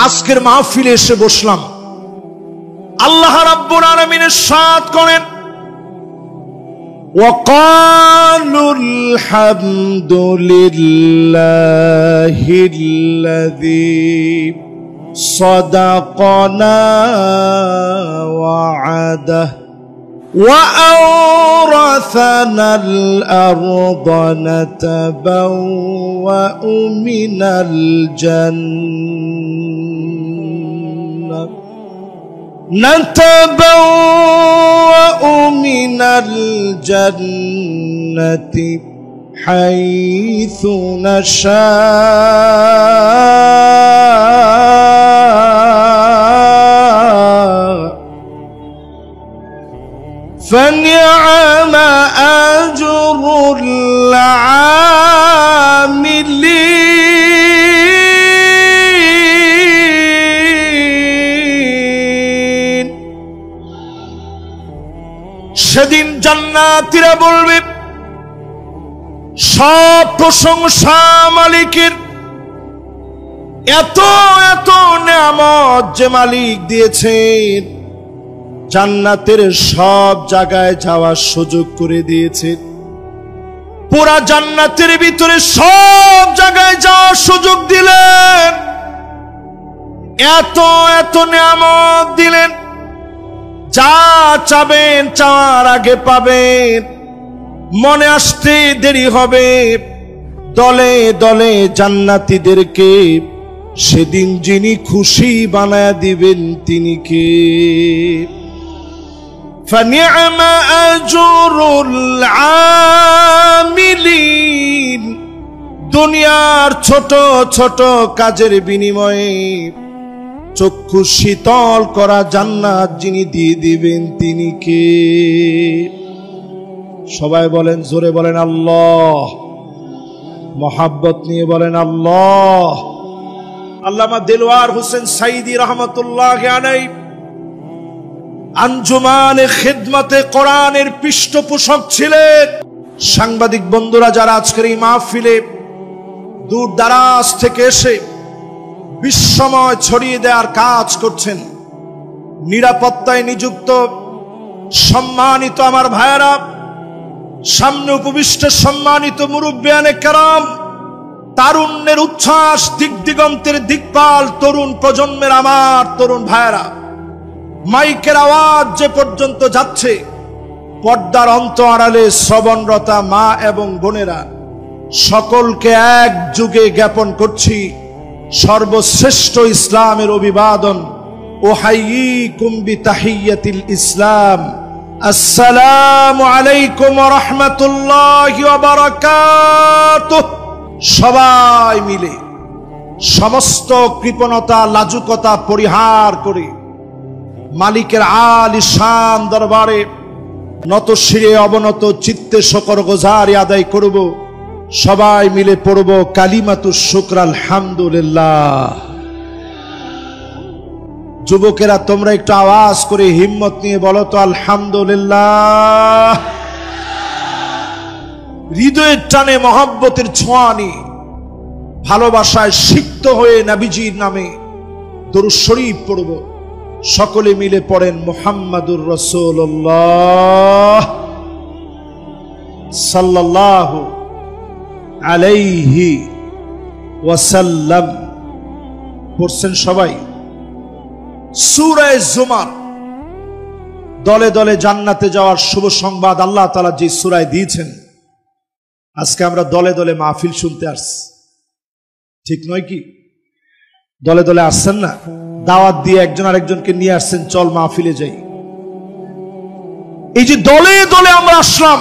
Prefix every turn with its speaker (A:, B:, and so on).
A: আজকের মাহফিলে এসে বসলাম। আল্লাহ রাব্বুল আলামিন ইরশাদ করেন, وقالوا الحمد لله الذي صدقنا وعده وأورثنا الأرض نتبوأ من الجنة حيث نشاء فنعم أجر العاملين। সেদিন জান্নাতীরা বলবে, সব প্রশংসা মালিকের, এত এত নিয়ামত যে মালিক দিয়েছেন, জান্নাতের সব জায়গায় যাওয়ার সুযোগ করে দিয়েছে, পুরা জান্নাতের ভিতরে সব জায়গায় যাওয়ার সুযোগ দিলেন, এত এত নিয়ামত দিলেন, যা চাবেন চাওয়ার আগে পাবেন, মনে আসতে দেরি হবে। দলে দলে জান্নাতীদেরকে সেদিন যিনি খুশি বানায়া দিবেন তিনি কে? فنعم أجر العاملين। দুনিয়ার ছোট ছোট কাজের বিনিময়ে চক্ষু শীতল করা জান্নাত যিনি দিয়ে দিবেন তিনি কে? সবাই বলেন, জোরে বলেন আল্লাহ, মোহাব্বত নিয়ে বলেন আল্লাহ। আল্লামা দেলওয়ার হোসেন সাইদি রহমতুল্লাহ আলাইহি আঞ্জুমানে খিদমতে কোরআনের পৃষ্ঠপোষক ছিলেন। সাংবাদিক বন্ধুরা যারা আজকের এই মাহফিলে দূর দারাজ থেকে এসে বিশ্বময় ছড়িয়ে দেওয়ার কাজ করছেন, নিরাপত্তায় নিযুক্ত সম্মানিত আমার ভাইয়েরা, সামনে উপবিষ্ট সম্মানিত মুরব্বিয়ানে কেরাম, তারুণ্যের উচ্ছ্বাস, দিক দিগন্তের দিকপাল তরুণ প্রজন্মের আমার তরুণ ভাইয়েরা, মাইকের আওয়াজ যে পর্যন্ত যাচ্ছে, পর্দার অন্তরালে শ্রবণরতা মা এবং বোনেরা, সকলকে এক যুগে জ্ঞাপন করছি সর্বশ্রেষ্ঠ ইসলামের অভিবাদন, উহাইয়িকুম বিতাহিয়াতিল ইসলাম, আসসালামু আলাইকুম ওয়া রাহমাতুল্লাহি ওয়া বারাকাতুহু। সবাই মিলে সমস্ত কৃপণতা লাজুকতা পরিহার করে মালিকের আলিশান দরবারে নত শিরে অবনত চিত্তে শকর গুজারি আদায় করব। সবাই মিলে পড়ব কালিমাতুশ শুকর আলহামদুলিল্লাহ। যুবকেরা তোমরা একটু আওয়াজ করে হিম্মত নিয়ে বলো তো আলহামদুলিল্লাহ। হৃদয়ের টানে মহব্বতের ছোঁয়া নিয়ে ভালোবাসায় সিক্ত হয়ে নবীজির নামে দরুদ শরীফ পড়ব। সকলে মিলে পড়েন মুহাম্মাদুর রাসূলুল্লাহ সাল্লাল্লাহু আলাইহি ওয়াসাল্লাম। পড়ছেন সবাই? সূরা জুমার দলে দলে জান্নাতে যাওয়ার শুভ সংবাদ আল্লাহ তাআলা যে সূরায় দিয়েছেন, আজকে আমরা দলে দলে মাহফিল শুনতে আসছি, ঠিক নয় কি? দলে দলে আসছেন না? দাওয়াত দিয়ে একজন আরেকজনকে নিয়ে আসছেন, চল মাহফিলে যাই। এই যে দলে দলে আমরা আসলাম,